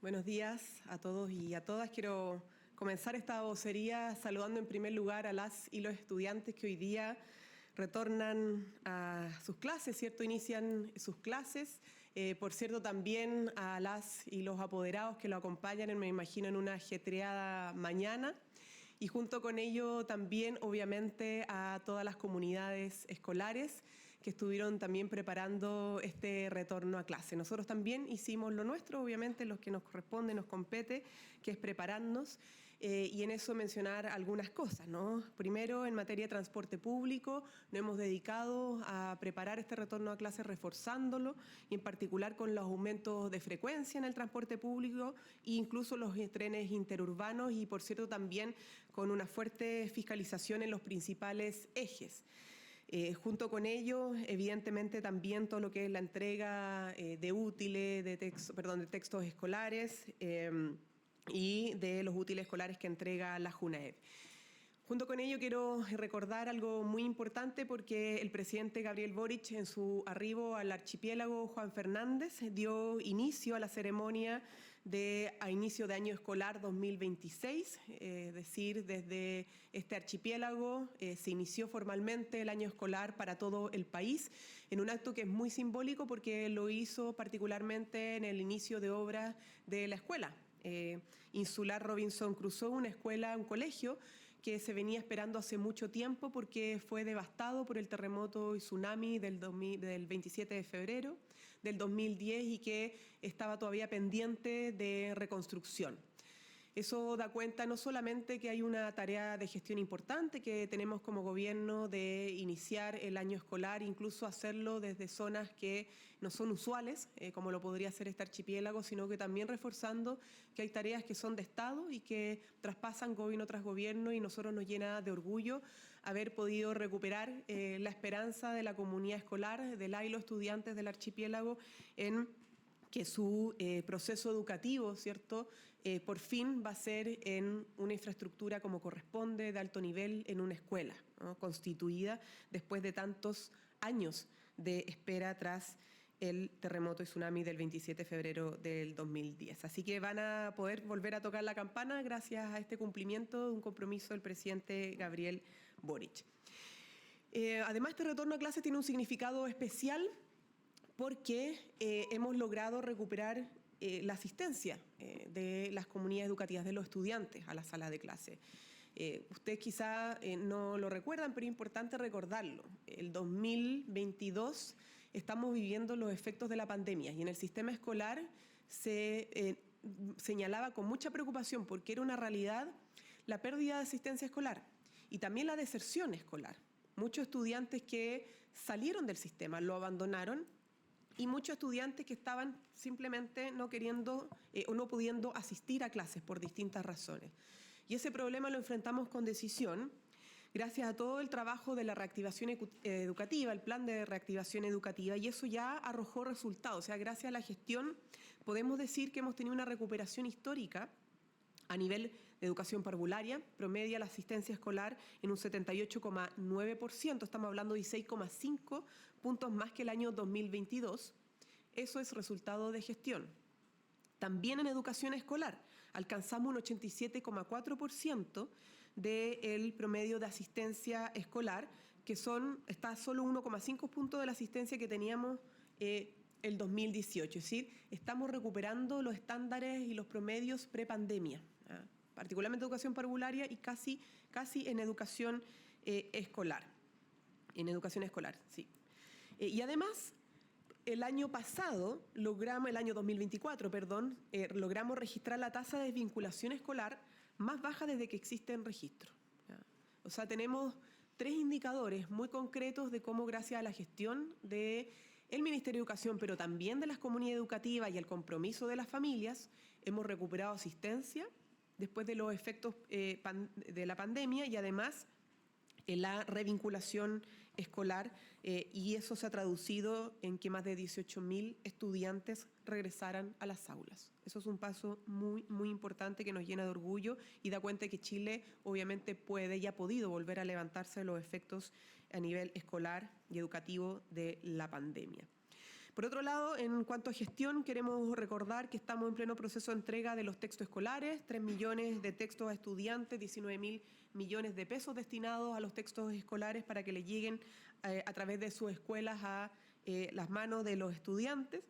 Buenos días a todos y a todas. Quiero comenzar esta vocería saludando en primer lugar a las y los estudiantes que hoy día retornan a sus clases, ¿cierto? Inician sus clases. Por cierto, también a las y los apoderados que lo acompañan, me imagino, en una ajetreada mañana. Y junto con ello también, obviamente, a todas las comunidades escolares que estuvieron también preparando este retorno a clase. Nosotros también hicimos lo nuestro, obviamente, lo que nos corresponde, nos compete, que es prepararnos. Y en eso mencionar algunas cosas, ¿no? Primero, en materia de transporte público, nos hemos dedicado a preparar este retorno a clases reforzándolo, y en particular con los aumentos de frecuencia en el transporte público e incluso los trenes interurbanos y, por cierto, también con una fuerte fiscalización en los principales ejes. Junto con ello, evidentemente, también todo lo que es la entrega de útiles, de textos escolares y de los útiles escolares que entrega la JUNAEV. Junto con ello quiero recordar algo muy importante porque el presidente Gabriel Boric, en su arribo al archipiélago Juan Fernández, dio inicio a la ceremonia a inicio de año escolar 2026, es decir, desde este archipiélago se inició formalmente el año escolar para todo el país, en un acto que es muy simbólico porque lo hizo particularmente en el inicio de obras de la escuela Insular Robinson Crusoe, una escuela, un colegio que se venía esperando hace mucho tiempo porque fue devastado por el terremoto y tsunami del 27 de febrero del 2010 y que estaba todavía pendiente de reconstrucción. Eso da cuenta no solamente que hay una tarea de gestión importante que tenemos como gobierno de iniciar el año escolar, incluso hacerlo desde zonas que no son usuales, como lo podría ser este archipiélago, sino que también reforzando que hay tareas que son de Estado y que traspasan gobierno tras gobierno, y nosotros nos llena de orgullo haber podido recuperar la esperanza de la comunidad escolar, de la y los estudiantes del archipiélago en que su proceso educativo, ¿cierto?, por fin va a ser en una infraestructura como corresponde, de alto nivel, en una escuela, ¿no?, constituida después de tantos años de espera tras el terremoto y tsunami del 27 de febrero del 2010. Así que van a poder volver a tocar la campana gracias a este cumplimiento de un compromiso del presidente Gabriel Boric. Además, este retorno a clases tiene un significado especial porque hemos logrado recuperar la asistencia de las comunidades educativas, de los estudiantes a la sala de clase. Ustedes quizá no lo recuerdan, pero es importante recordarlo. El 2022 estamos viviendo los efectos de la pandemia y en el sistema escolar se señalaba con mucha preocupación, porque era una realidad, la pérdida de asistencia escolar y también la deserción escolar. Muchos estudiantes que salieron del sistema, lo abandonaron, y muchos estudiantes que estaban simplemente no queriendo o no pudiendo asistir a clases por distintas razones. Y ese problema lo enfrentamos con decisión, gracias a todo el trabajo de la reactivación educativa, el plan de reactivación educativa, y eso ya arrojó resultados. O sea, gracias a la gestión podemos decir que hemos tenido una recuperación histórica a nivel de educación parvularia. Promedia la asistencia escolar en un 78,9%, estamos hablando de 6,5 puntos más que el año 2022. Eso es resultado de gestión. También en educación escolar alcanzamos un 87,4% del promedio de asistencia escolar, que está solo 1,5 puntos de la asistencia que teníamos el 2018, es decir, estamos recuperando los estándares y los promedios prepandemia, particularmente en educación parvularia y casi en educación escolar. En educación escolar, sí. Y además, el año 2024, logramos registrar la tasa de desvinculación escolar más baja desde que existe en registro. O sea, tenemos 3 indicadores muy concretos de cómo, gracias a la gestión del Ministerio de Educación, pero también de las comunidades educativas y el compromiso de las familias, hemos recuperado asistencia después de los efectos de la pandemia y además en la revinculación escolar, y eso se ha traducido en que más de 18.000 estudiantes regresaran a las aulas. Eso es un paso muy, muy importante que nos llena de orgullo y da cuenta de que Chile obviamente puede y ha podido volver a levantarse de los efectos a nivel escolar y educativo de la pandemia. Por otro lado, en cuanto a gestión, queremos recordar que estamos en pleno proceso de entrega de los textos escolares, 3 millones de textos a estudiantes, 19.000 millones de pesos destinados a los textos escolares para que les lleguen a través de sus escuelas a las manos de los estudiantes.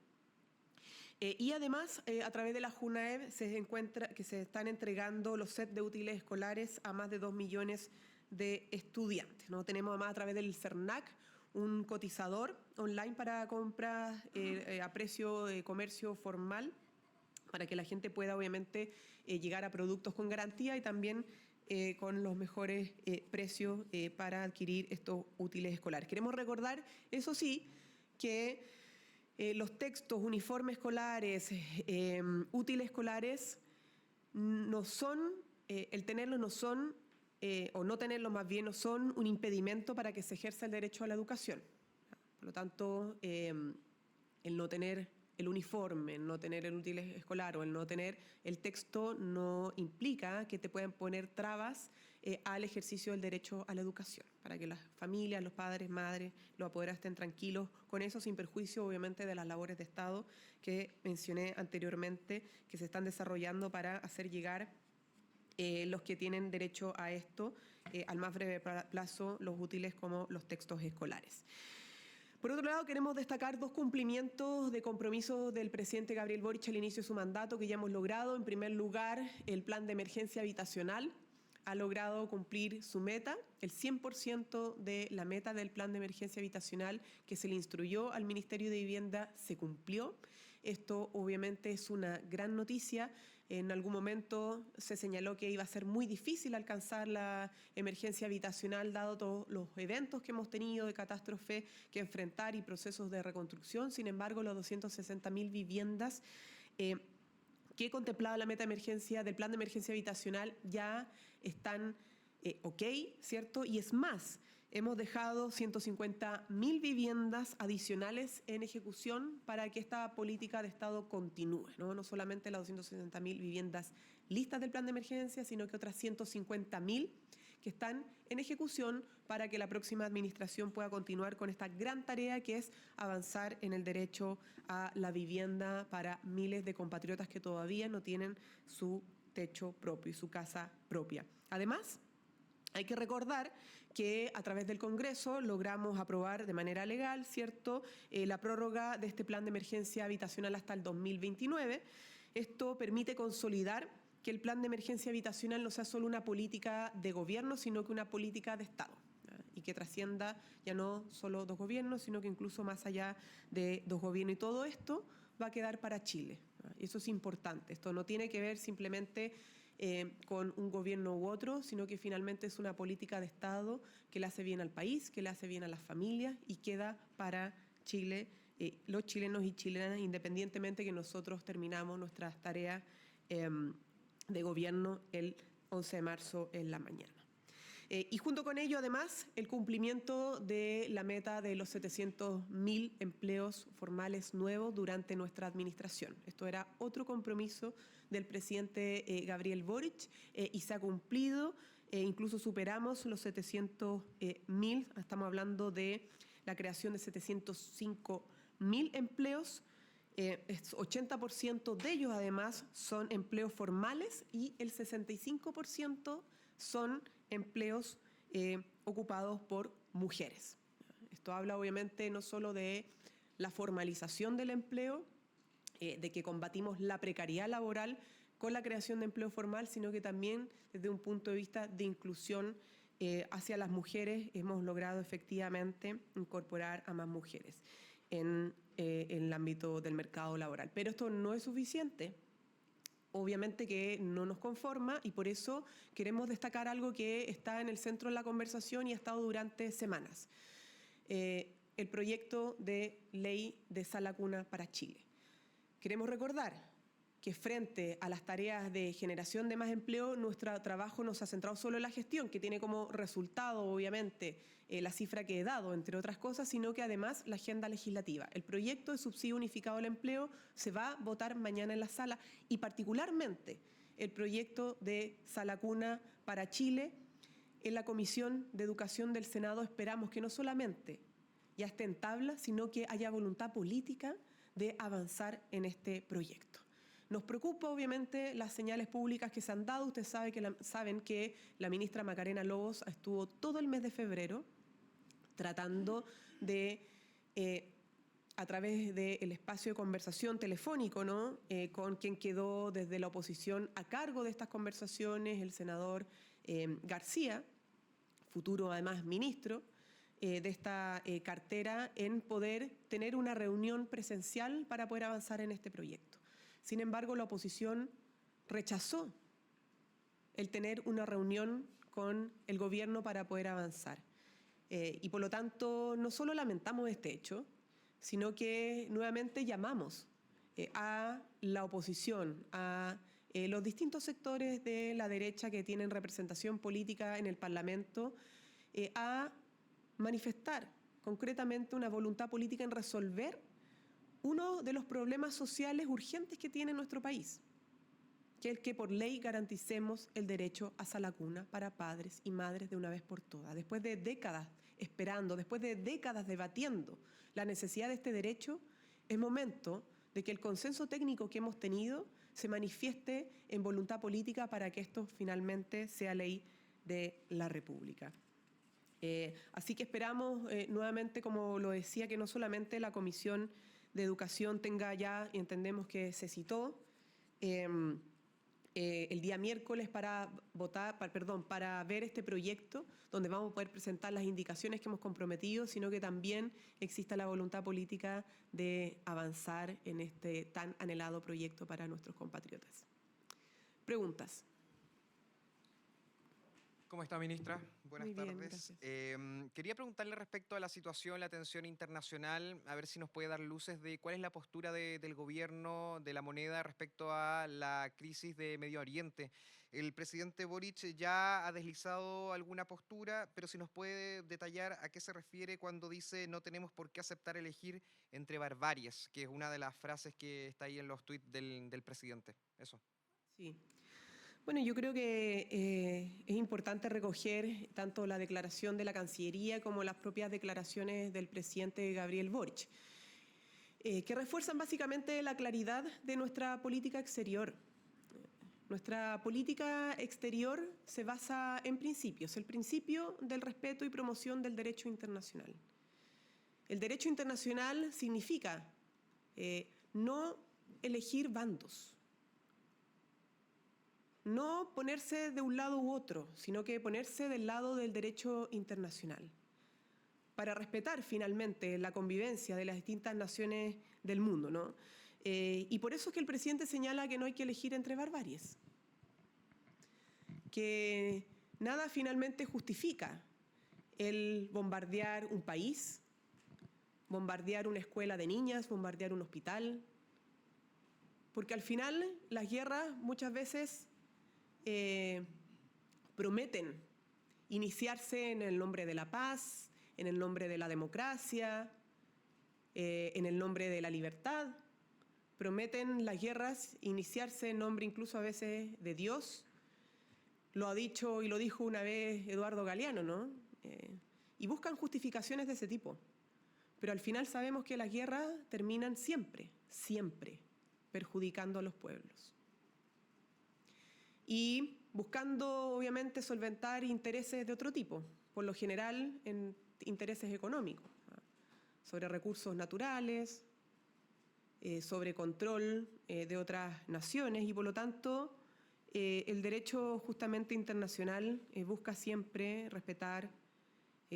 Y además, a través de la JUNAEB se encuentra que se están entregando los sets de útiles escolares a más de 2 millones de estudiantes, ¿no? Tenemos además a través del CERNAC un cotizador online para compras a precio de comercio formal, para que la gente pueda obviamente llegar a productos con garantía y también con los mejores precios para adquirir estos útiles escolares. Queremos recordar, eso sí, que los textos, uniformes escolares, útiles escolares, no son, el tenerlos no son, o no tenerlos más bien, no son un impedimento para que se ejerza el derecho a la educación. Por lo tanto, el no tener el uniforme, el no tener el útil escolar o el no tener el texto no implica que te puedan poner trabas al ejercicio del derecho a la educación, para que las familias, los padres, madres, los apoderados estén tranquilos con eso, sin perjuicio obviamente de las labores de Estado que mencioné anteriormente, que se están desarrollando para hacer llegar los que tienen derecho a esto al más breve plazo, los útiles como los textos escolares. Por otro lado, queremos destacar 2 cumplimientos de compromisos del presidente Gabriel Boric al inicio de su mandato que ya hemos logrado. En primer lugar, el plan de emergencia habitacional ha logrado cumplir su meta. El 100% de la meta del plan de emergencia habitacional que se le instruyó al Ministerio de Vivienda se cumplió. Esto obviamente es una gran noticia. En algún momento se señaló que iba a ser muy difícil alcanzar la emergencia habitacional dado todos los eventos que hemos tenido de catástrofe que enfrentar y procesos de reconstrucción. Sin embargo, los 260.000 viviendas que contemplaba la meta de emergencia del plan de emergencia habitacional ya están ok, ¿cierto? Y es más, hemos dejado 150.000 viviendas adicionales en ejecución para que esta política de Estado continúe, ¿no? No solamente las 260.000 viviendas listas del plan de emergencia, sino que otras 150.000 que están en ejecución para que la próxima administración pueda continuar con esta gran tarea que es avanzar en el derecho a la vivienda para miles de compatriotas que todavía no tienen su techo propio y su casa propia. Además, hay que recordar que a través del Congreso logramos aprobar de manera legal, ¿cierto?, la prórroga de este plan de emergencia habitacional hasta el 2029. Esto permite consolidar que el plan de emergencia habitacional no sea solo una política de gobierno, sino que una política de Estado, ¿ya? Y que trascienda ya no solo 2 gobiernos, sino que incluso más allá de 2 gobiernos. Y todo esto va a quedar para Chile, ¿ya? Y eso es importante. Esto no tiene que ver simplemente con un gobierno u otro, sino que finalmente es una política de Estado que le hace bien al país, que le hace bien a las familias y queda para Chile, los chilenos y chilenas, independientemente que nosotros terminamos nuestras tareas de gobierno el 11 de marzo en la mañana. Y junto con ello, además, el cumplimiento de la meta de los 700.000 empleos formales nuevos durante nuestra administración. Esto era otro compromiso del presidente Gabriel Boric y se ha cumplido. Incluso superamos los 700.000, estamos hablando de la creación de 705.000 empleos. 80% de ellos, además, son empleos formales y el 65% son empleos ocupados por mujeres. Esto habla, obviamente, no solo de la formalización del empleo, de que combatimos la precariedad laboral con la creación de empleo formal, sino que también desde un punto de vista de inclusión hacia las mujeres hemos logrado efectivamente incorporar a más mujeres en el ámbito del mercado laboral. Pero esto no es suficiente. Obviamente que no nos conforma y por eso queremos destacar algo que está en el centro de la conversación y ha estado durante semanas. El proyecto de ley de sala cuna para Chile. Queremos recordar que frente a las tareas de generación de más empleo, nuestro trabajo no se ha centrado solo en la gestión, que tiene como resultado, obviamente, la cifra que he dado, entre otras cosas, sino que además la agenda legislativa. El proyecto de subsidio unificado al empleo se va a votar mañana en la sala y particularmente el proyecto de sala cuna para Chile en la Comisión de Educación del Senado esperamos que no solamente ya esté en tabla, sino que haya voluntad política de avanzar en este proyecto. Nos preocupa, obviamente, las señales públicas que se han dado. Ustedes saben que la ministra Macarena Lobos estuvo todo el mes de febrero tratando de, a través del espacio de conversación telefónico, ¿no? Con quien quedó desde la oposición a cargo de estas conversaciones, el senador García, futuro además ministro de esta cartera, en poder tener una reunión presencial para poder avanzar en este proyecto. Sin embargo, la oposición rechazó el tener una reunión con el gobierno para poder avanzar. Y por lo tanto, no solo lamentamos este hecho, sino que nuevamente llamamos a la oposición, a los distintos sectores de la derecha que tienen representación política en el Parlamento, a manifestar concretamente una voluntad política en resolver uno de los problemas sociales urgentes que tiene nuestro país, que es el que por ley garanticemos el derecho a sala cuna para padres y madres de una vez por todas. Después de décadas esperando, después de décadas debatiendo la necesidad de este derecho, es momento de que el consenso técnico que hemos tenido se manifieste en voluntad política para que esto finalmente sea ley de la República. Así que esperamos nuevamente, como lo decía, que no solamente la Comisión de Educación tenga ya, y entendemos que se citó, el día miércoles para para ver este proyecto, donde vamos a poder presentar las indicaciones que hemos comprometido, sino que también exista la voluntad política de avanzar en este tan anhelado proyecto para nuestros compatriotas. Preguntas. ¿Cómo está, ministra? Buenas Muy bien, tardes. gracias. Quería preguntarle respecto a la situación, la tensión internacional, a ver si nos puede dar luces de cuál es la postura del gobierno, de la moneda respecto a la crisis de Medio Oriente. El presidente Boric ya ha deslizado alguna postura, pero si nos puede detallar a qué se refiere cuando dice no tenemos por qué aceptar elegir entre barbaries, que es una de las frases que está ahí en los tuits del presidente. Eso. Sí. Bueno, yo creo que es importante recoger tanto la declaración de la Cancillería como las propias declaraciones del presidente Gabriel Boric, que refuerzan básicamente la claridad de nuestra política exterior. Nuestra política exterior se basa en principios, el principio del respeto y promoción del derecho internacional. El derecho internacional significa no elegir bandos, no ponerse de un lado u otro, sino que ponerse del lado del derecho internacional, para respetar finalmente la convivencia de las distintas naciones del mundo, ¿no? Y por eso es que el presidente señala que no hay que elegir entre barbaries, que nada finalmente justifica el bombardear un país, bombardear una escuela de niñas, bombardear un hospital, porque al final las guerras muchas veces prometen iniciarse en el nombre de la paz, en el nombre de la democracia, en el nombre de la libertad. Prometen las guerras iniciarse en nombre incluso a veces de Dios. Lo ha dicho y lo dijo una vez Eduardo Galeano, ¿no? Y buscan justificaciones de ese tipo. Pero al final sabemos que las guerras terminan siempre, siempre perjudicando a los pueblos. Y buscando, obviamente, solventar intereses de otro tipo, por lo general en intereses económicos, sobre recursos naturales, sobre control de otras naciones, y por lo tanto el derecho justamente internacional busca siempre respetar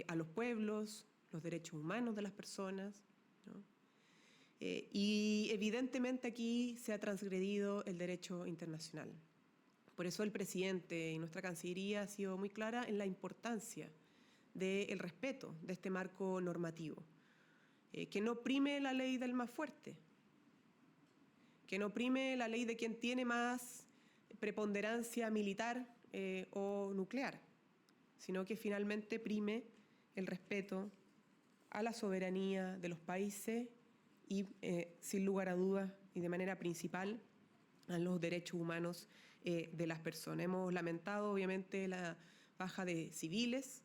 a los pueblos, los derechos humanos de las personas, ¿no? Y evidentemente aquí se ha transgredido el derecho internacional. Por eso el presidente y nuestra Cancillería ha sido muy clara en la importancia del respeto de este marco normativo, que no prime la ley del más fuerte, que no prime la ley de quien tiene más preponderancia militar o nuclear, sino que finalmente prime el respeto a la soberanía de los países y, sin lugar a dudas y de manera principal, a los derechos humanos de las personas. Hemos lamentado, obviamente, la baja de civiles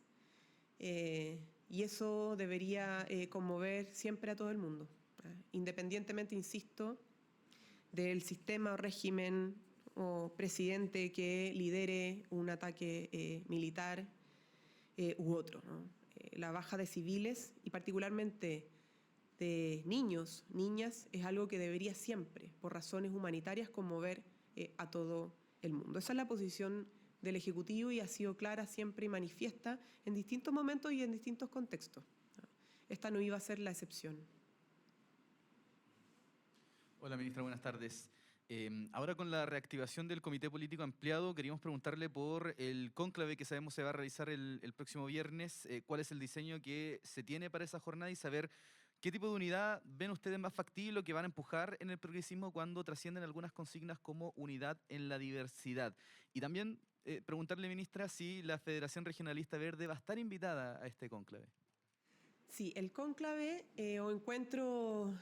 y eso debería conmover siempre a todo el mundo, independientemente, insisto, del sistema o régimen o presidente que lidere un ataque militar u otro, ¿no? La baja de civiles y particularmente de niños, niñas, es algo que debería siempre, por razones humanitarias, conmover a todo el mundo. Esa es la posición del Ejecutivo y ha sido clara siempre y manifiesta en distintos momentos y en distintos contextos. Esta no iba a ser la excepción. Hola, ministra, buenas tardes. Ahora con la reactivación del Comité Político Ampliado, queríamos preguntarle por el cónclave que sabemos se va a realizar el próximo viernes. ¿Cuál es el diseño que se tiene para esa jornada y saber qué tipo de unidad ven ustedes más factible o que van a empujar en el progresismo cuando trascienden algunas consignas como unidad en la diversidad? Y también preguntarle, ministra, si la Federación Regionalista Verde va a estar invitada a este cónclave. Sí, el cónclave o encuentro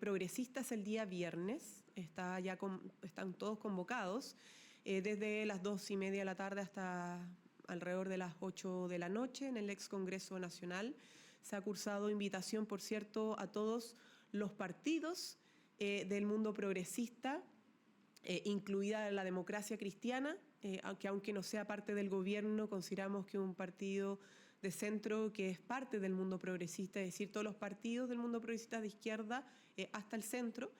progresista es el día viernes. Están todos convocados desde las 2:30 de la tarde hasta alrededor de las 8 de la noche en el ex Congreso Nacional. Se ha cursado invitación, por cierto, a todos los partidos del mundo progresista, incluida la Democracia Cristiana, aunque no sea parte del gobierno, consideramos que un partido de centro que es parte del mundo progresista, es decir, todos los partidos del mundo progresista de izquierda hasta el centro.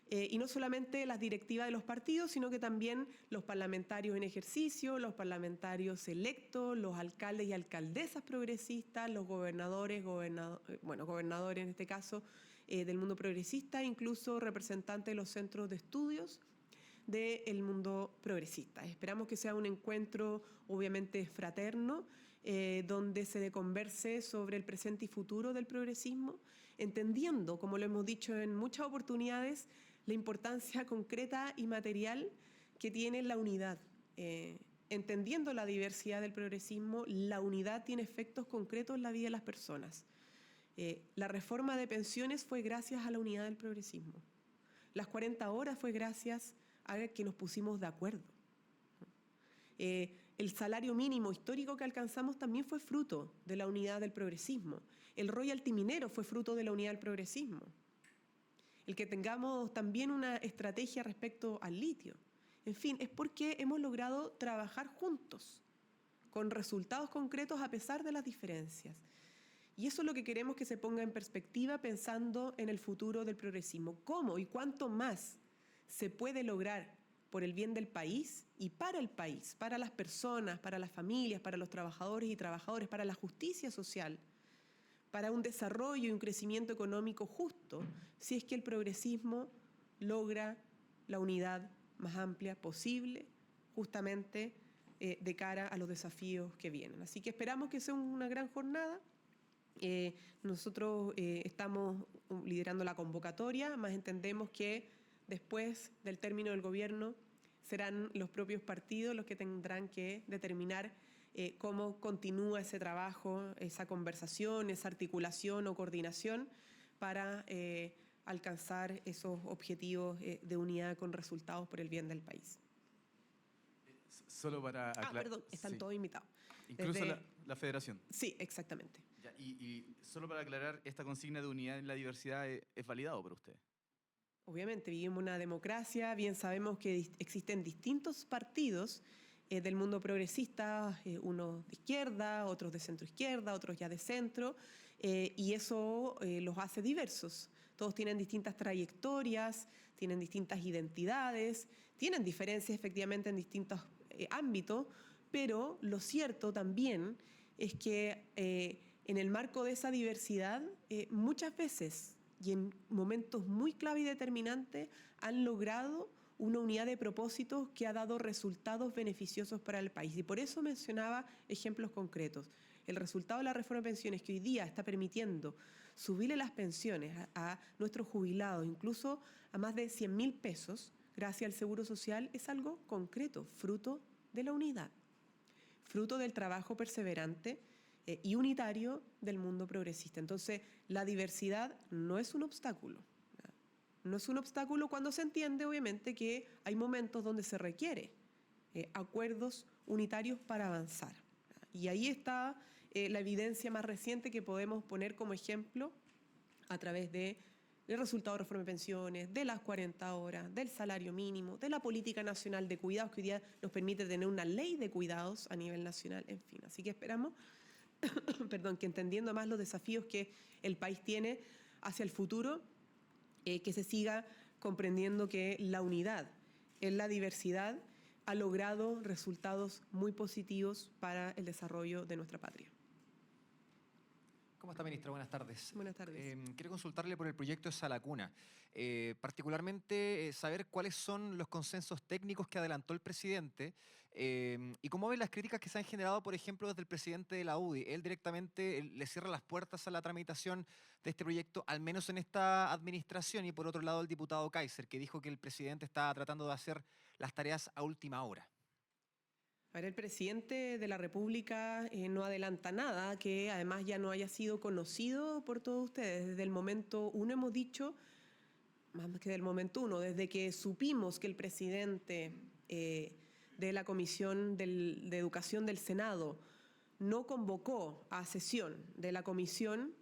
Y no solamente las directivas de los partidos, sino que también los parlamentarios en ejercicio, los parlamentarios electos, los alcaldes y alcaldesas progresistas, los gobernadores en este caso, del mundo progresista, incluso representantes de los centros de estudios del mundo progresista. Esperamos que sea un encuentro obviamente fraterno, donde se converse sobre el presente y futuro del progresismo, entendiendo, como lo hemos dicho en muchas oportunidades, la importancia concreta y material que tiene la unidad. Entendiendo la diversidad del progresismo, la unidad tiene efectos concretos en la vida de las personas. La reforma de pensiones fue gracias a la unidad del progresismo. Las 40 horas fue gracias a que nos pusimos de acuerdo. El salario mínimo histórico que alcanzamos también fue fruto de la unidad del progresismo. El royalty minero fue fruto de la unidad del progresismo. El que tengamos también una estrategia respecto al litio. En fin, es porque hemos logrado trabajar juntos, con resultados concretos a pesar de las diferencias. Y eso es lo que queremos que se ponga en perspectiva pensando en el futuro del progresismo. ¿Cómo y cuánto más se puede lograr por el bien del país y para el país, para las personas, para las familias, para los trabajadores y trabajadoras, para la justicia social, para un desarrollo y un crecimiento económico justo, si es que el progresismo logra la unidad más amplia posible, justamente de cara a los desafíos que vienen. Así que esperamos que sea una gran jornada. Nosotros estamos liderando la convocatoria, más entendemos que después del término del gobierno serán los propios partidos los que tendrán que determinar cómo continúa ese trabajo, esa conversación, esa articulación o coordinación para alcanzar esos objetivos de unidad con resultados por el bien del país. Solo para aclarar. Perdón, están todos invitados. Incluso la federación. Sí, exactamente. Ya, y solo para aclarar, ¿esta consigna de unidad en la diversidad es validado para usted? Obviamente, vivimos una democracia, bien sabemos que existen distintos partidos del mundo progresista, unos de izquierda, otros de centro-izquierda, otros ya de centro, y eso los hace diversos. Todos tienen distintas trayectorias, tienen distintas identidades, tienen diferencias efectivamente en distintos ámbitos, pero lo cierto también es que en el marco de esa diversidad, muchas veces y en momentos muy clave y determinantes han logrado una unidad de propósitos que ha dado resultados beneficiosos para el país. Y por eso mencionaba ejemplos concretos. El resultado de la reforma de pensiones que hoy día está permitiendo subirle las pensiones a nuestros jubilados, incluso a más de 100.000 pesos, gracias al Seguro Social, es algo concreto, fruto de la unidad, fruto del trabajo perseverante y unitario del mundo progresista. Entonces, la diversidad no es un obstáculo. No es un obstáculo cuando se entiende, obviamente, que hay momentos donde se requiere acuerdos unitarios para avanzar. Y ahí está la evidencia más reciente que podemos poner como ejemplo a través del resultado de reforma de pensiones, de las 40 horas, del salario mínimo, de la política nacional de cuidados, que hoy día nos permite tener una ley de cuidados a nivel nacional, en fin. Así que esperamos perdón, que entendiendo más los desafíos que el país tiene hacia el futuro, que se siga comprendiendo que la unidad en la diversidad ha logrado resultados muy positivos para el desarrollo de nuestra patria. ¿Cómo está, ministra? Buenas tardes. Buenas tardes. Quiero consultarle por el proyecto de Salacuna. Particularmente saber cuáles son los consensos técnicos que adelantó el presidente y cómo ven las críticas que se han generado, por ejemplo, desde el presidente de la UDI. Él directamente le cierra las puertas a la tramitación de este proyecto, al menos en esta administración, y por otro lado el diputado Kaiser, que dijo que el presidente está tratando de hacer las tareas a última hora. A ver, el presidente de la República no adelanta nada que además ya no haya sido conocido por todos ustedes. Desde el momento uno hemos dicho, más que del momento uno, desde que supimos que el presidente de la Comisión de Educación del Senado no convocó a sesión de la comisión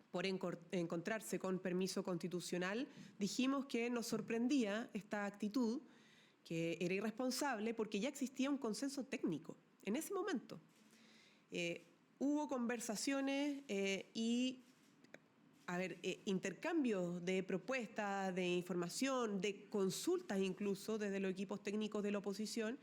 por encontrarse con permiso constitucional, dijimos que nos sorprendía esta actitud, que era irresponsable porque ya existía un consenso técnico en ese momento. Hubo conversaciones y intercambios de propuestas, de información, de consultas incluso desde los equipos técnicos de la oposición,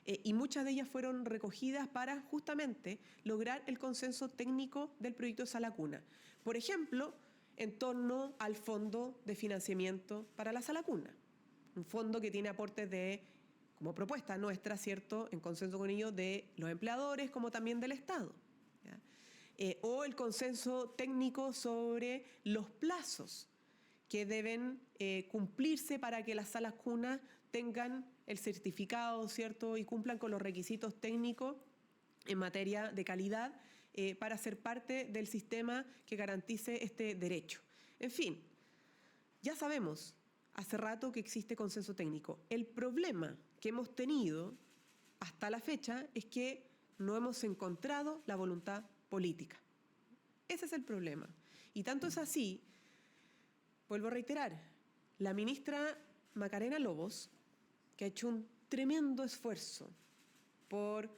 y muchas de ellas fueron recogidas para justamente lograr el consenso técnico del proyecto de Salacuna. Por ejemplo, en torno al fondo de financiamiento para la Salacuna. Un fondo que tiene aportes como propuesta nuestra, ¿cierto?, en consenso con ellos, de los empleadores como también del Estado. O el consenso técnico sobre los plazos que deben cumplirse para que las salas cunas tengan el certificado, ¿cierto?, y cumplan con los requisitos técnicos en materia de calidad para ser parte del sistema que garantice este derecho. En fin, ya sabemos hace rato que existe consenso técnico. El problema que hemos tenido hasta la fecha es que no hemos encontrado la voluntad política. Ese es el problema. Y tanto es así, vuelvo a reiterar, la ministra Macarena Lobos, que ha hecho un tremendo esfuerzo por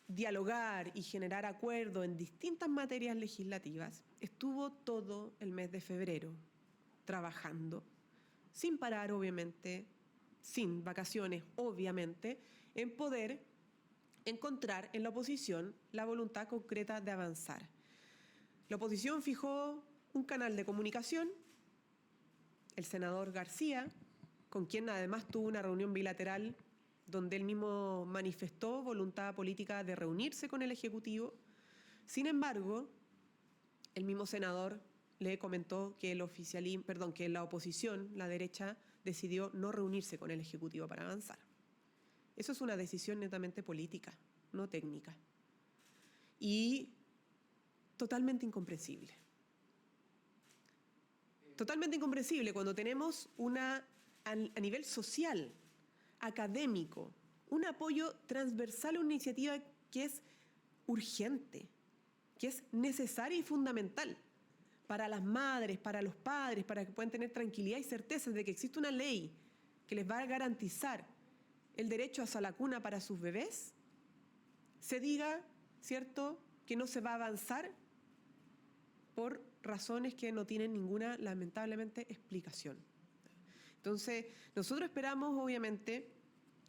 dialogar y generar acuerdos en distintas materias legislativas, estuvo todo el mes de febrero trabajando, sin parar obviamente, sin vacaciones obviamente, en poder encontrar en la oposición la voluntad concreta de avanzar. La oposición fijó un canal de comunicación, el senador García, con quien además tuvo una reunión bilateral donde él mismo manifestó voluntad política de reunirse con el Ejecutivo. Sin embargo, el mismo senador le comentó que que la oposición, la derecha, decidió no reunirse con el Ejecutivo para avanzar. Eso es una decisión netamente política, no técnica. Y totalmente incomprensible. Totalmente incomprensible cuando tenemos a nivel social, académico, un apoyo transversal a una iniciativa que es urgente, que es necesaria y fundamental para las madres, para los padres, para que puedan tener tranquilidad y certeza de que existe una ley que les va a garantizar el derecho a Salacuna para sus bebés, se diga, ¿cierto?, que no se va a avanzar por razones que no tienen ninguna, lamentablemente, explicación. Entonces, nosotros esperamos, obviamente,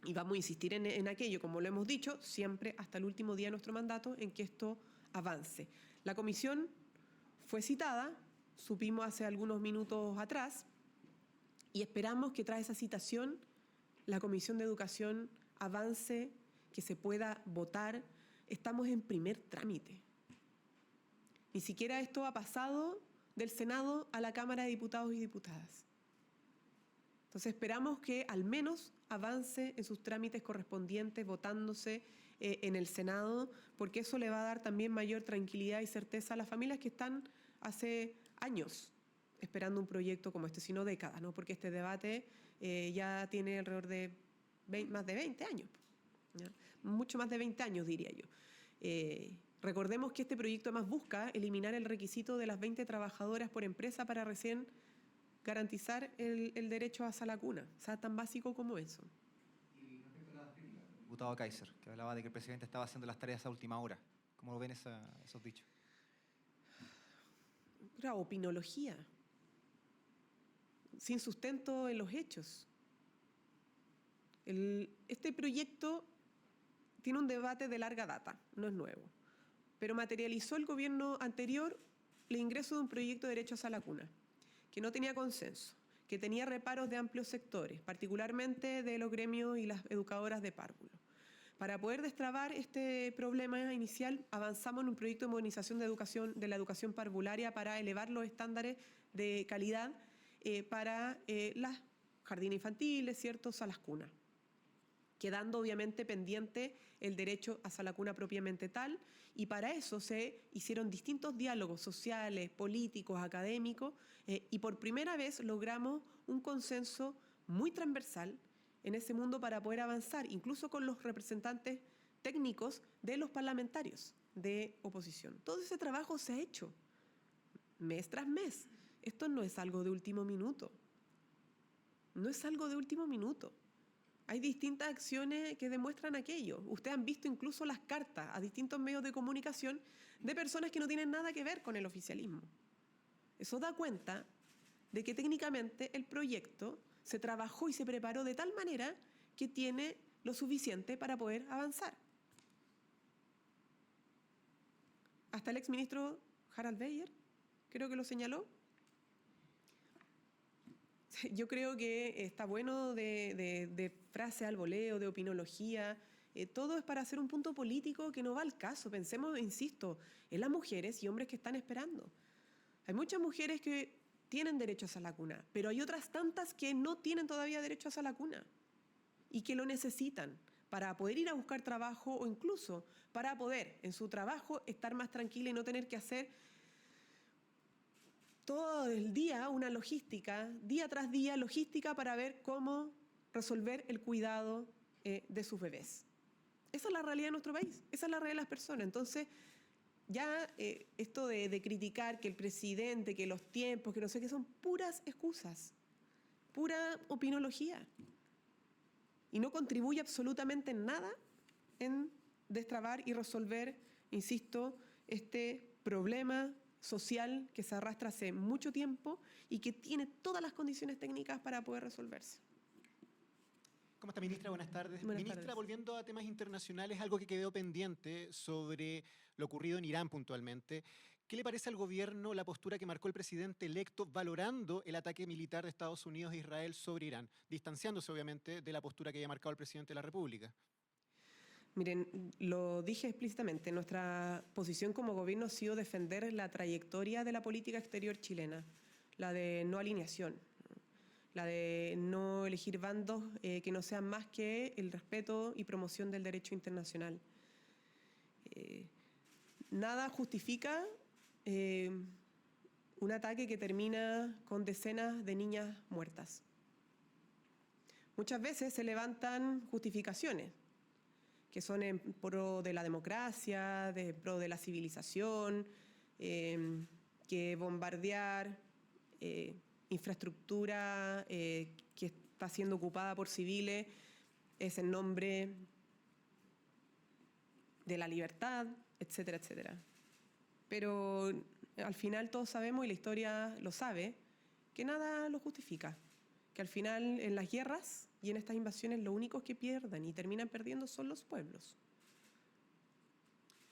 y vamos a insistir en aquello, como lo hemos dicho, siempre hasta el último día de nuestro mandato, en que esto avance. La comisión fue citada, supimos hace algunos minutos atrás, y esperamos que tras esa citación la Comisión de Educación avance, que se pueda votar. Estamos en primer trámite. Ni siquiera esto ha pasado del Senado a la Cámara de Diputados y Diputadas. Entonces esperamos que al menos avance en sus trámites correspondientes, votándose en el Senado, porque eso le va a dar también mayor tranquilidad y certeza a las familias que están hace años esperando un proyecto como este, sino décadas, ¿no? Porque este debate ya tiene alrededor de más de 20 años, ¿ya? Mucho más de 20 años, diría yo. Recordemos que este proyecto además busca eliminar el requisito de las 20 trabajadoras por empresa para recién garantizar el derecho a sala cuna. O sea, tan básico como eso. Y respecto a las críticas, el diputado Kaiser, que hablaba de que el presidente estaba haciendo las tareas a última hora. ¿Cómo ven esos dichos? Pura opinología, sin sustento en los hechos. Este proyecto tiene un debate de larga data, no es nuevo, pero materializó el gobierno anterior el ingreso de un proyecto de derecho a sala cuna, que no tenía consenso, que tenía reparos de amplios sectores, particularmente de los gremios y las educadoras de párvulo. Para poder destrabar este problema inicial, avanzamos en un proyecto de modernización de la educación parvularia para elevar los estándares de calidad para las jardines infantiles, ¿cierto?, salas cuna, quedando obviamente pendiente el derecho a sala cuna propiamente tal, y para eso se hicieron distintos diálogos sociales, políticos, académicos, y por primera vez logramos un consenso muy transversal en ese mundo para poder avanzar, incluso con los representantes técnicos de los parlamentarios de oposición. Todo ese trabajo se ha hecho mes tras mes. Esto no es algo de último minuto. No es algo de último minuto. Hay distintas acciones que demuestran aquello. Ustedes han visto incluso las cartas a distintos medios de comunicación de personas que no tienen nada que ver con el oficialismo. Eso da cuenta de que técnicamente el proyecto se trabajó y se preparó de tal manera que tiene lo suficiente para poder avanzar. Hasta el exministro Harald Beyer, creo que lo señaló. Yo creo que está bueno de frase al voleo, de opinología. Todo es para hacer un punto político que no va al caso. Pensemos, insisto, en las mujeres y hombres que están esperando. Hay muchas mujeres que tienen derecho a sala cuna, pero hay otras tantas que no tienen todavía derecho a sala cuna y que lo necesitan para poder ir a buscar trabajo o incluso para poder en su trabajo estar más tranquila y no tener que hacer todo el día una logística, día tras día logística para ver cómo resolver el cuidado de sus bebés. Esa es la realidad de nuestro país, esa es la realidad de las personas. Entonces, ya esto de criticar que el presidente, que los tiempos, que no sé qué, son puras excusas, pura opinología. Y no contribuye absolutamente en nada en destrabar y resolver, insisto, este problema social que se arrastra hace mucho tiempo y que tiene todas las condiciones técnicas para poder resolverse. ¿Cómo está, ministra? Buenas tardes. Buenas Ministra, tardes. volviendo a temas internacionales, algo que quedó pendiente sobre lo ocurrido en Irán puntualmente. ¿Qué le parece al gobierno la postura que marcó el presidente electo valorando el ataque militar de Estados Unidos e Israel sobre Irán, distanciándose obviamente de la postura que haya marcado el presidente de la República? Miren, lo dije explícitamente, nuestra posición como gobierno ha sido defender la trayectoria de la política exterior chilena, la de no alineación, la de no elegir bandos que no sean más que el respeto y promoción del derecho internacional. Nada justifica un ataque que termina con decenas de niñas muertas. Muchas veces se levantan justificaciones que son en pro de la democracia, en pro de la civilización, que bombardear infraestructura que está siendo ocupada por civiles es en nombre de la libertad, etcétera, etcétera. Pero al final todos sabemos, y la historia lo sabe, que nada lo justifica, que al final en las guerras y en estas invasiones lo únicos que pierden y terminan perdiendo son los pueblos.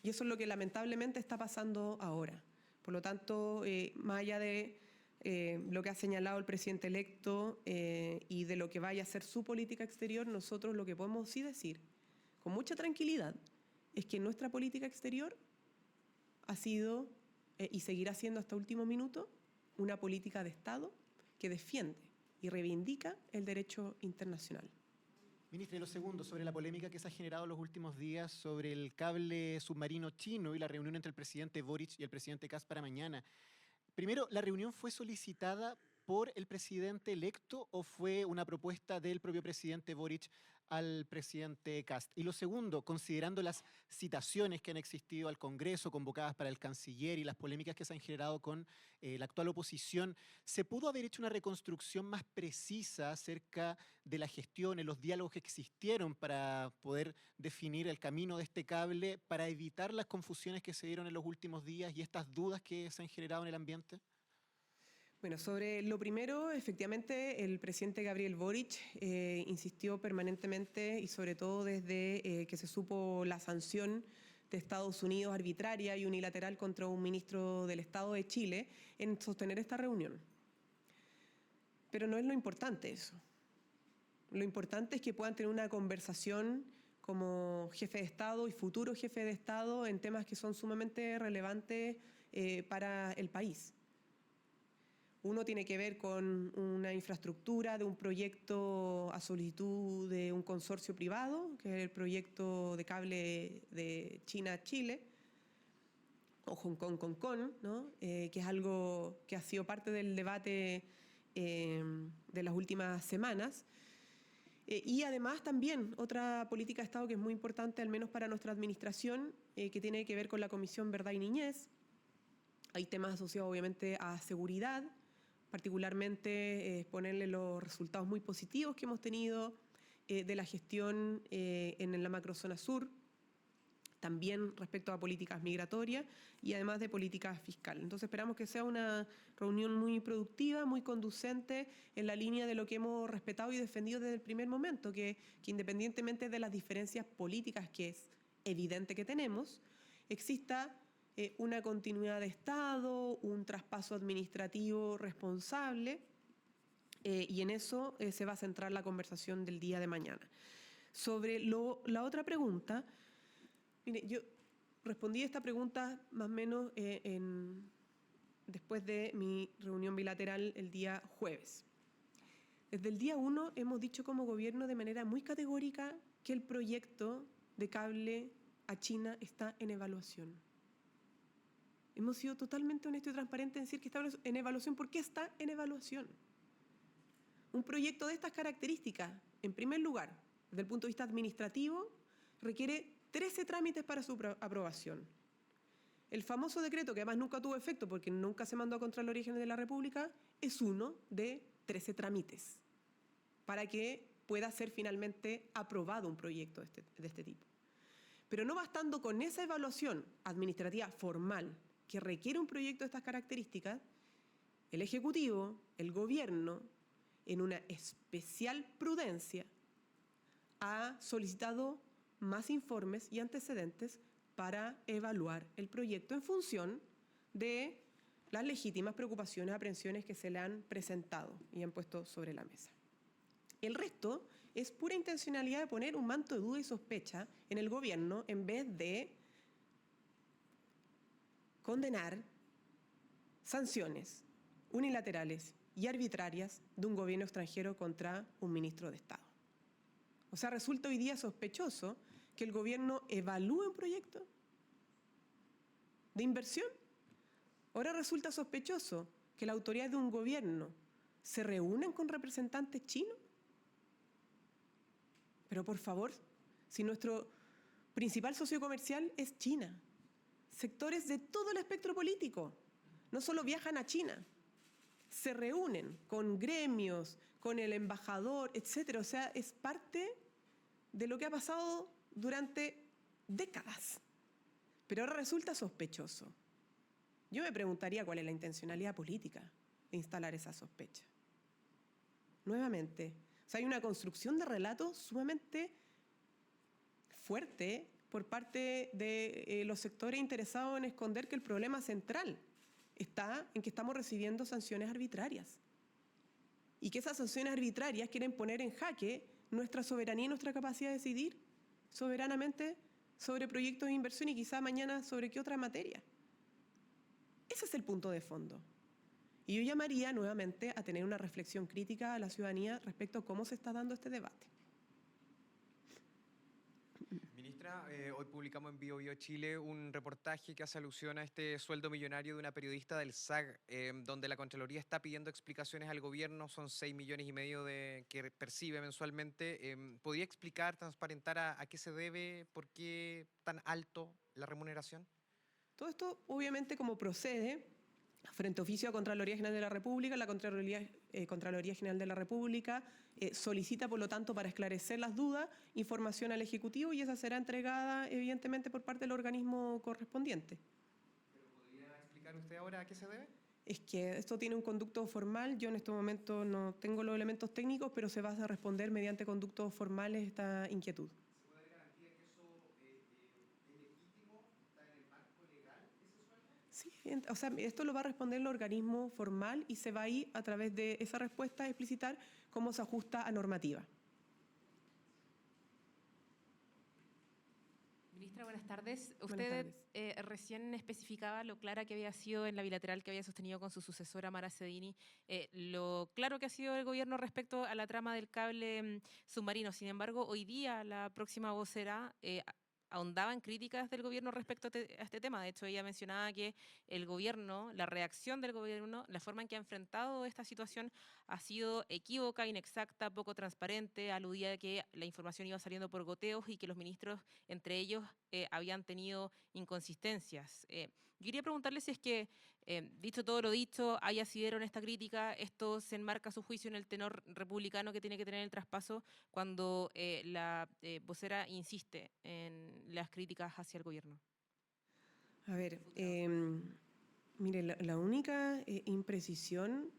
Y eso es lo que lamentablemente está pasando ahora. Por lo tanto, más allá de lo que ha señalado el presidente electo y de lo que vaya a ser su política exterior, nosotros lo que podemos sí decir con mucha tranquilidad es que nuestra política exterior ha sido y seguirá siendo hasta último minuto una política de Estado que defiende y reivindica el derecho internacional. Ministra, y lo segundo, sobre la polémica que se ha generado en los últimos días sobre el cable submarino chino y la reunión entre el presidente Boric y el presidente Kass para mañana. Primero, ¿la reunión fue solicitada por el presidente electo o fue una propuesta del propio presidente Boric al presidente Kast? Y lo segundo, considerando las citaciones que han existido al Congreso convocadas para el canciller y las polémicas que se han generado con la actual oposición, ¿se pudo haber hecho una reconstrucción más precisa acerca de la gestión, en los diálogos que existieron para poder definir el camino de este cable, para evitar las confusiones que se dieron en los últimos días y estas dudas que se han generado en el ambiente? Bueno, sobre lo primero, efectivamente, el presidente Gabriel Boric insistió permanentemente y sobre todo desde que se supo la sanción de Estados Unidos arbitraria y unilateral contra un ministro del Estado de Chile en sostener esta reunión. Pero no es lo importante eso. Lo importante es que puedan tener una conversación como jefe de Estado y futuro jefe de Estado en temas que son sumamente relevantes para el país. Uno tiene que ver con una infraestructura de un proyecto a solicitud de un consorcio privado, que es el proyecto de cable de China a Chile, o Hong Kong, ¿no? Que es algo que ha sido parte del debate de las últimas semanas. Y además también otra política de Estado que es muy importante, al menos para nuestra administración, que tiene que ver con la Comisión Verdad y Niñez. Hay temas asociados obviamente a seguridad, particularmente ponerle los resultados muy positivos que hemos tenido de la gestión en la macrozona sur, también respecto a políticas migratorias y además de políticas fiscales. Entonces esperamos que sea una reunión muy productiva, muy conducente en la línea de lo que hemos respetado y defendido desde el primer momento, que independientemente de las diferencias políticas que es evidente que tenemos, exista una continuidad de Estado, un traspaso administrativo responsable, y en eso se va a centrar la conversación del día de mañana. Sobre la otra pregunta, mire, yo respondí a esta pregunta más o menos después de mi reunión bilateral el día jueves. Desde el día 1 hemos dicho como gobierno de manera muy categórica que el proyecto de cable a China está en evaluación. Hemos sido totalmente honestos y transparentes en decir que está en evaluación. ¿Por qué está en evaluación? Un proyecto de estas características, en primer lugar, desde el punto de vista administrativo, requiere 13 trámites para su aprobación. El famoso decreto, que además nunca tuvo efecto porque nunca se mandó a Contraloría General de la República, es uno de 13 trámites para que pueda ser finalmente aprobado un proyecto de este tipo. Pero no bastando con esa evaluación administrativa formal que requiere un proyecto de estas características, el Ejecutivo, el Gobierno, en una especial prudencia, ha solicitado más informes y antecedentes para evaluar el proyecto en función de las legítimas preocupaciones, aprensiones que se le han presentado y han puesto sobre la mesa. El resto es pura intencionalidad de poner un manto de duda y sospecha en el gobierno en vez de condenar sanciones unilaterales y arbitrarias de un gobierno extranjero contra un ministro de Estado. O sea, resulta hoy día sospechoso que el gobierno evalúe un proyecto de inversión. Ahora resulta sospechoso que las autoridades de un gobierno se reúnan con representantes chinos. Pero por favor, si nuestro principal socio comercial es China, sectores de todo el espectro político no solo viajan a China, se reúnen con gremios, con el embajador, etcétera. O sea, es parte de lo que ha pasado durante décadas. Pero ahora resulta sospechoso. Yo me preguntaría cuál es la intencionalidad política de instalar esa sospecha. Nuevamente, o sea, hay una construcción de relatos sumamente fuerte por parte de los sectores interesados en esconder que el problema central está en que estamos recibiendo sanciones arbitrarias y que esas sanciones arbitrarias quieren poner en jaque nuestra soberanía y nuestra capacidad de decidir soberanamente sobre proyectos de inversión y quizá mañana sobre qué otra materia. Ese es el punto de fondo. Y yo llamaría nuevamente a tener una reflexión crítica a la ciudadanía respecto a cómo se está dando este debate. Ministra, Ministra, hoy publicamos en Bio Chile un reportaje que hace alusión a este sueldo millonario de una periodista del SAG, donde la Contraloría está pidiendo explicaciones al gobierno, son 6,5 millones que percibe mensualmente. ¿Podría explicar, transparentar a qué se debe, por qué tan alto la remuneración? Todo esto, obviamente, como procede frente a oficio a Contraloría General de la República, la Contraloría General de la República solicita, por lo tanto, para esclarecer las dudas, información al Ejecutivo y esa será entregada, evidentemente, por parte del organismo correspondiente. ¿Pero podría explicar usted ahora a qué se debe? Es que esto tiene un conducto formal, yo en este momento no tengo los elementos técnicos, pero se va a responder mediante conductos formales esta inquietud. ¿Se puede dar garantía que eso es legítimo? ¿Está en el marco legal ese sueldo? Sí, o sea, esto lo va a responder el organismo formal y se va a ir a través de esa respuesta a explicitar cómo se ajusta a normativa. Ministra, buenas tardes. Buenas Usted tardes. recién especificaba lo clara que había sido en la bilateral que había sostenido con su sucesora Mara Cedini, lo claro que ha sido el gobierno respecto a la trama del cable submarino. Sin embargo, hoy día la próxima vocera ahondaba en críticas del gobierno respecto a este tema. De hecho, ella mencionaba que el gobierno, la reacción del gobierno, la forma en que ha enfrentado esta situación ha sido equívoca, inexacta, poco transparente, aludía a que la información iba saliendo por goteos y que los ministros, entre ellos, habían tenido inconsistencias. Yo quería preguntarle si es que, dicho todo lo dicho, hay asidero en esta crítica, esto se enmarca a su juicio en el tenor republicano que tiene que tener el traspaso cuando la vocera insiste en las críticas hacia el gobierno. A ver, mire, la única imprecisión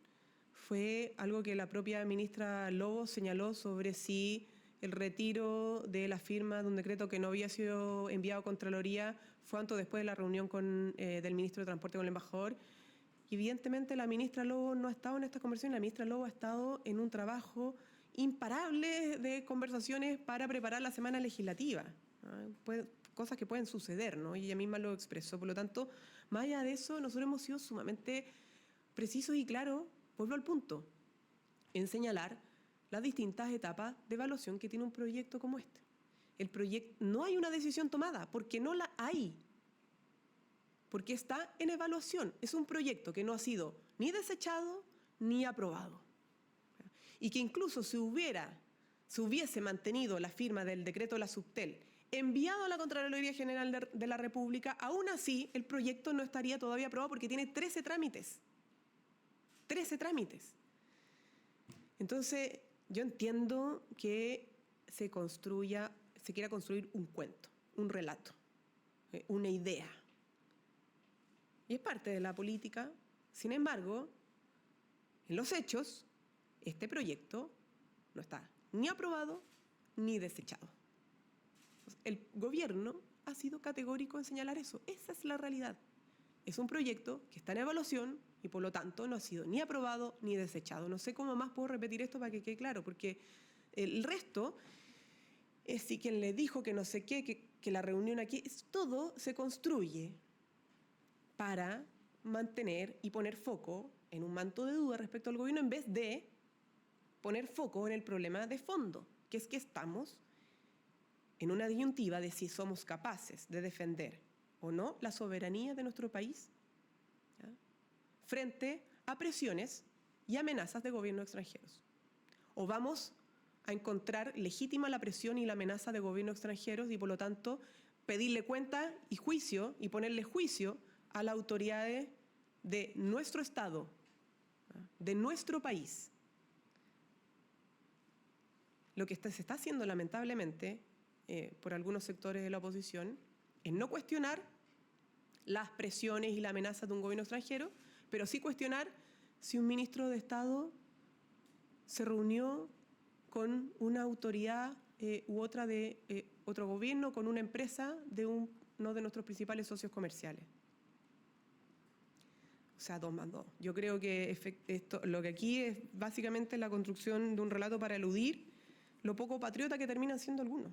fue algo que la propia ministra Lobo señaló sobre si el retiro de la firma de un decreto que no había sido enviado a Contraloría fue antes o después de la reunión del ministro de Transporte con el embajador. Y evidentemente la ministra Lobo no ha estado en esta conversación, la ministra Lobo ha estado en un trabajo imparable de conversaciones para preparar la semana legislativa. Cosas que pueden suceder, ¿no? Y ella misma lo expresó. Por lo tanto, más allá de eso, nosotros hemos sido sumamente precisos y claros, vuelvo al punto, en señalar las distintas etapas de evaluación que tiene un proyecto como este. No hay una decisión tomada, porque no la hay. Porque está en evaluación. Es un proyecto que no ha sido ni desechado ni aprobado. Y que incluso se hubiese mantenido la firma del decreto de la Subtel enviado a la Contraloría General de la República, aún así el proyecto no estaría todavía aprobado porque tiene 13 trámites. 13 trámites. Entonces, yo entiendo que se quiera construir un cuento, un relato, una idea. Y es parte de la política. Sin embargo, en los hechos, este proyecto no está ni aprobado ni desechado. El gobierno ha sido categórico en señalar eso. Esa es la realidad. Es un proyecto que está en evaluación y por lo tanto no ha sido ni aprobado ni desechado. No sé cómo más puedo repetir esto para que quede claro, porque el resto es si quien le dijo que no sé qué, que la reunión aquí, todo se construye para mantener y poner foco en un manto de duda respecto al gobierno en vez de poner foco en el problema de fondo, que es que estamos en una disyuntiva de si somos capaces de defender o no la soberanía de nuestro país, ¿ya?, frente a presiones y amenazas de gobiernos extranjeros. O vamos a encontrar legítima la presión y la amenaza de gobiernos extranjeros y por lo tanto pedirle cuenta y juicio y ponerle juicio a las autoridades de nuestro Estado, ¿ya?, de nuestro país. Lo que se está haciendo lamentablemente por algunos sectores de la oposición es no cuestionar las presiones y la amenaza de un gobierno extranjero, pero sí cuestionar si un ministro de Estado se reunió con una autoridad u otra de otro gobierno, con una empresa de uno de nuestros principales socios comerciales. O sea, 2 más 2. Yo creo que lo que aquí es básicamente la construcción de un relato para eludir lo poco patriota que terminan siendo algunos,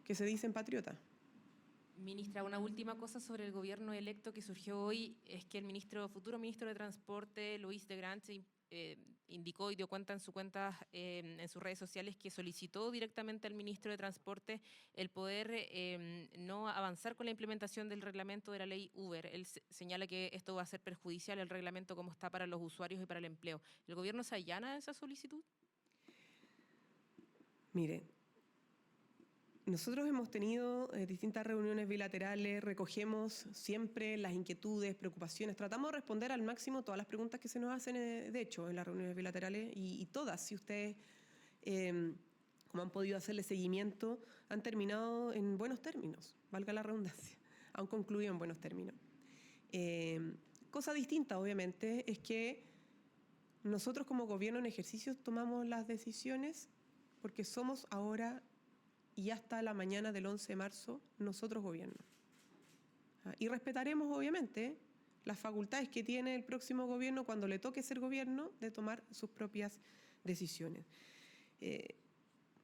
que se dicen patriotas. Ministra, una última cosa sobre el gobierno electo que surgió hoy es que el futuro ministro de Transporte, Luis de Grant, indicó y dio cuenta en en sus redes sociales que solicitó directamente al ministro de Transporte el poder no avanzar con la implementación del reglamento de la ley Uber. Él señala que esto va a ser perjudicial el reglamento como está para los usuarios y para el empleo. ¿El gobierno se allana a esa solicitud? Mire, nosotros hemos tenido distintas reuniones bilaterales, recogemos siempre las inquietudes, preocupaciones, tratamos de responder al máximo todas las preguntas que se nos hacen, de hecho, en las reuniones bilaterales, y todas, si ustedes, como han podido hacerle seguimiento, han terminado en buenos términos, valga la redundancia, han concluido en buenos términos. Cosa distinta, obviamente, es que nosotros como gobierno en ejercicio tomamos las decisiones porque somos ahora y hasta la mañana del 11 de marzo nosotros gobierno. Y respetaremos, obviamente, las facultades que tiene el próximo gobierno cuando le toque ser gobierno de tomar sus propias decisiones.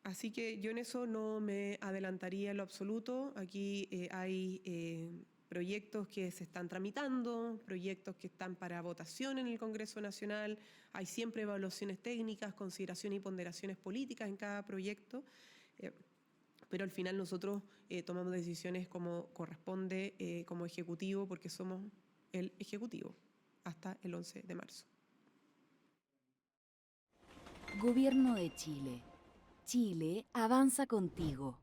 Así que yo en eso no me adelantaría en lo absoluto. Aquí hay proyectos que se están tramitando, proyectos que están para votación en el Congreso Nacional, hay siempre evaluaciones técnicas, consideraciones y ponderaciones políticas en cada proyecto, pero al final nosotros tomamos decisiones como corresponde como Ejecutivo, porque somos el Ejecutivo hasta el 11 de marzo. Gobierno de Chile. Chile avanza contigo.